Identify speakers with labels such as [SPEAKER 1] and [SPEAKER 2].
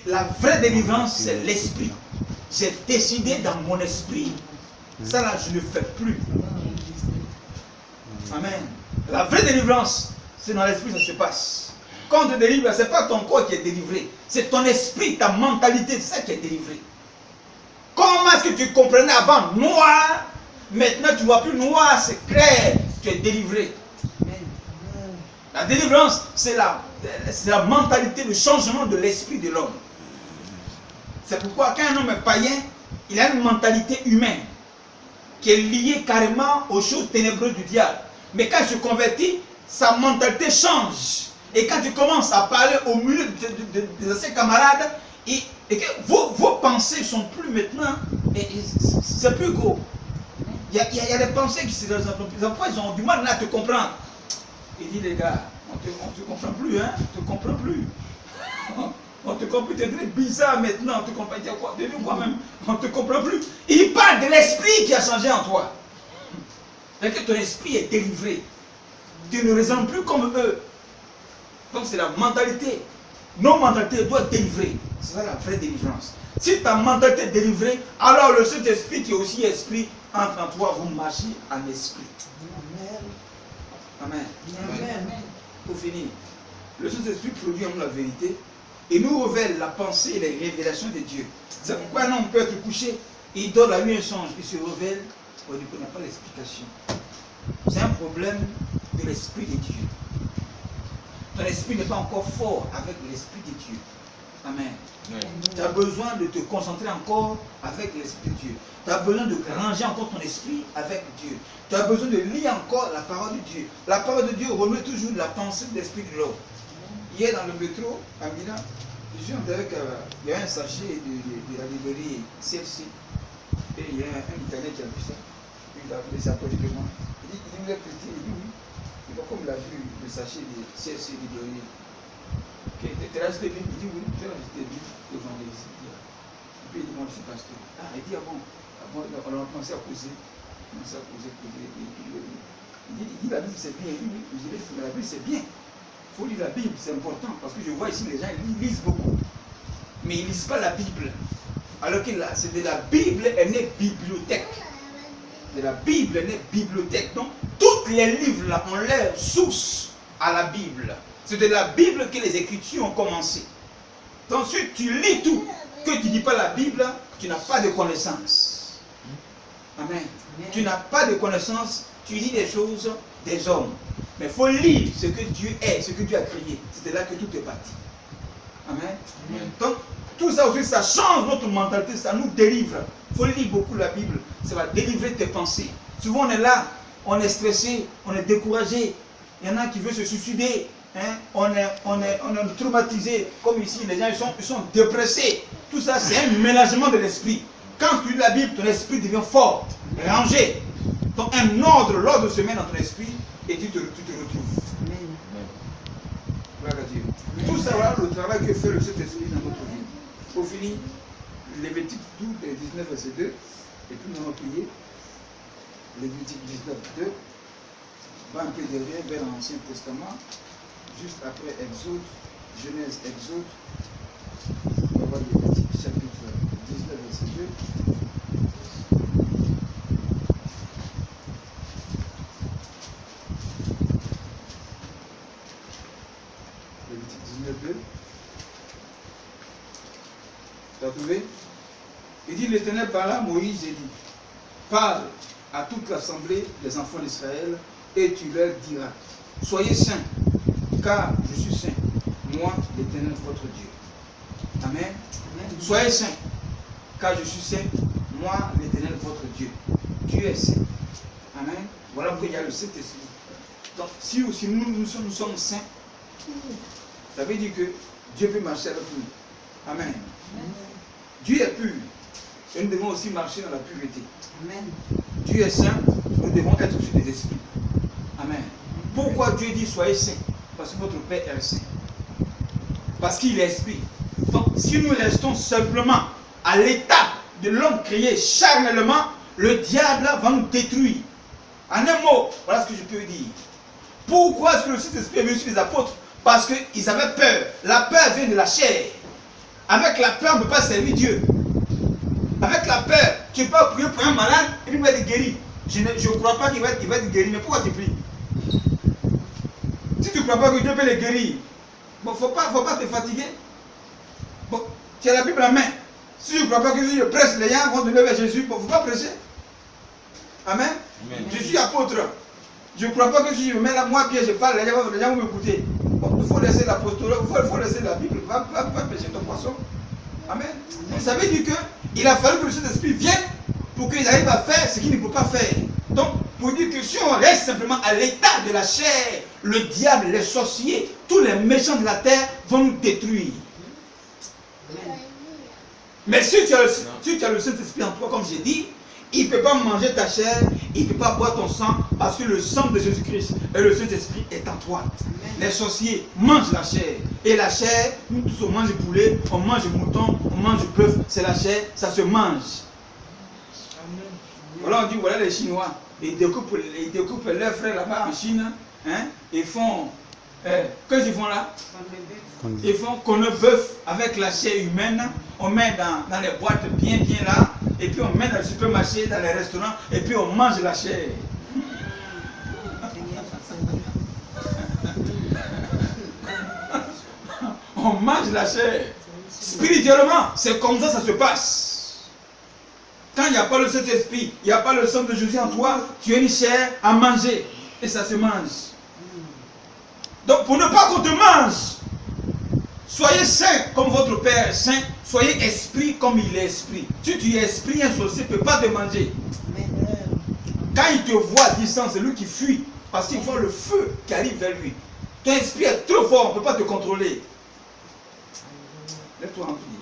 [SPEAKER 1] la vraie délivrance, c'est l'esprit. J'ai décidé dans mon esprit. Ça là, je ne fais plus. Amen. La vraie délivrance, c'est dans l'esprit que ça se passe. Quand on te délivre, ce n'est pas ton corps qui est délivré. C'est ton esprit, ta mentalité, c'est ça qui est délivré. Comment est-ce que tu comprenais avant noir? Maintenant, tu ne vois plus noir, c'est clair. Tu es délivré. La délivrance, c'est la mentalité, le changement de l'esprit de l'homme. C'est pourquoi quand un homme est païen, il a une mentalité humaine qui est liée carrément aux choses ténébreuses du diable. Mais quand il se convertit, sa mentalité change. Et quand tu commences à parler au milieu de ses camarades, et que vos pensées sont plus maintenant, c'est plus gros. Il y a des pensées qui se dans les enfants, ils ont du mal à te comprendre. Il dit les gars, on ne te comprend plus, hein, on ne te comprend plus. On te comprend plus, tu es bizarre maintenant, on te comprend quoi, quoi même, on ne te comprend plus. Il parle de l'esprit qui a changé en toi. C'est-à-dire que ton esprit est délivré. Tu ne raisonnes plus comme eux. Donc c'est la mentalité. Nos mentalités doivent être délivrées. C'est ça la vraie délivrance. Si ta mentalité est délivrée, alors le Saint-Esprit qui est aussi esprit entre en toi, vous marchez en esprit. Amen. Amen. Pour finir, le Saint-Esprit produit en nous la vérité et nous révèle la pensée et les révélations de Dieu. C'est pourquoi un homme peut être couché, il donne la nuit un songe, il se révèle, on dit qu'on n'a pas l'explication. C'est un problème de l'esprit de Dieu. Ton esprit n'est pas encore fort avec l'esprit de Dieu. Amen. Tu as besoin de te concentrer encore avec l'esprit de Dieu. Tu as besoin de ranger encore ton esprit avec Dieu. Tu as besoin de lire encore la parole de Dieu. La parole de Dieu remet toujours la pensée de l'esprit de l'homme. Hier dans le métro, à Milan, je suis entré avec il y a un sachet de la librairie CFC. Et il y a un Italien qui a vu ça. Il a appelé ça à côté de moi. Il dit, il dit oui. Et donc, comme il a vu le sachet de CFC librairie, tu as acheté le livre? Il dit oui, j'ai acheté le livre que j'en ai ici. Et puis il dit, moi je suis pasteur. Ah, il dit, on a commencé à causer. Il dit, la Bible c'est bien. Oui, la Bible c'est bien. Il faut lire la Bible, c'est important. Parce que je vois ici les gens, ils lisent beaucoup. Mais ils ne lisent pas la Bible. Alors que c'est de la Bible est née bibliothèque. De la Bible est née bibliothèque. Donc, tous les livres là ont leur source à la Bible. C'est de la Bible que les Écritures ont commencé. Donc, si tu lis tout, que tu ne lis pas la Bible, tu n'as pas de connaissance. Amen. Tu n'as pas de connaissance, tu lis des choses des hommes. Mais il faut lire ce que Dieu est, ce que Dieu a créé. C'est de là que tout est parti. Amen. Donc, tout ça aussi, ça change notre mentalité, ça nous délivre. Il faut lire beaucoup la Bible, ça va délivrer tes pensées. Souvent, on est là, on est stressé, on est découragé. Il y en a qui veulent se suicider. Hein? On est traumatisé. Comme ici, les gens ils sont dépressés. Tout ça, c'est un ménagement de l'esprit. Quand tu lis la Bible, ton esprit devient fort, rangé. Donc, l'ordre se met dans ton esprit et tu te retrouves. Gloire à Dieu. Tout ça, voilà le travail que fait le Saint-Esprit dans notre vie. Pour finir, Lévitique 12, 19, verset 2. Et puis nous allons prier. Lévitique 19, 2. Va un peu derrière, vers l'Ancien Testament. Juste après Exode, Genèse, Exode. On va voir Lévitique chapitre 19, verset 2. Lévitique 19, 2. Tu as trouvé? Il dit, l'Éternel parla à Moïse et dit, parle à toute l'assemblée des enfants d'Israël et tu leur diras, soyez saints, car je suis saint, moi l'Éternel votre Dieu. Amen. Soyez saints, car je suis saint, moi l'Éternel votre Dieu. Dieu est saint. Amen. Voilà pourquoi il y a le Saint-Esprit. Donc si nous sommes saints, ça veut dire que Dieu peut marcher avec nous. Amen. Dieu est pur. Et nous devons aussi marcher dans la pureté. Amen. Dieu est saint, nous devons être aussi des esprits. Amen. Pourquoi Dieu dit soyez saints? Parce que votre Père est saint. Parce qu'il est esprit. Donc, si nous restons simplement à l'étape de l'homme créé charnellement, le diable va nous détruire. En un mot, voilà ce que je peux dire. Pourquoi est-ce que le Saint-Esprit est venu sur les apôtres? Parce qu'ils avaient peur. La peur vient de la chair. Avec la peur, on ne peut pas servir Dieu. Avec la peur, tu peux prier pour un malade et puis il va être guéri. Je ne crois pas qu'il va être guéri, mais pourquoi tu pries? Si tu ne crois pas que Dieu peut les guérir, bon, il ne faut pas te fatiguer. Bon, tu as la Bible en main. Si je ne crois pas que si je presse, les gens vont donner vers Jésus, il ne faut pas prêcher. Amen. Amen. Je suis apôtre. Je ne crois pas que si je mets la moi pied, je parle, les gens vont m'écouter. Bon, il faut laisser l'apostolat, il faut laisser la Bible. Va pêcher ton poisson. Amen. Donc, ça veut dire qu'il a fallu que le Saint-Esprit vienne pour qu'ils arrivent à faire ce qu'ils ne peuvent pas faire. Donc, pour dire que si on reste simplement à l'état de la chair, le diable, les sorciers, tous les méchants de la terre vont nous détruire. Mais si tu as le Saint-Esprit en toi, comme j'ai dit, il ne peut pas manger ta chair, il ne peut pas boire ton sang, parce que le sang de Jésus-Christ et le Saint-Esprit est en toi. Les sorciers mangent la chair. Et la chair, nous tous on mange du poulet, on mange du mouton, on mange du bœuf, c'est la chair, ça se mange. Voilà, on dit, voilà les Chinois, ils découpent leurs frères là-bas en Chine, hein, ils font, qu'est-ce qu'ils font là? Ils font qu'on ne bœuf avec la chair humaine, on met dans les boîtes bien là, et puis on met dans le supermarché, dans les restaurants, et puis on mange la chair. On mange la chair. Spirituellement, c'est comme ça se passe. Quand il n'y a pas le Saint-Esprit, il n'y a pas le sang de Jésus en toi, tu as une chair à manger, et ça se mange. Donc pour ne pas qu'on te mange, soyez saint comme votre Père est saint, soyez esprit comme il est esprit. Si tu es esprit, un sorcier ne peut pas te manger. Quand il te voit à distance, c'est lui qui fuit, parce qu'il voit le feu qui arrive vers lui. Ton esprit est trop fort, on ne peut pas te contrôler. Lève-toi en prière.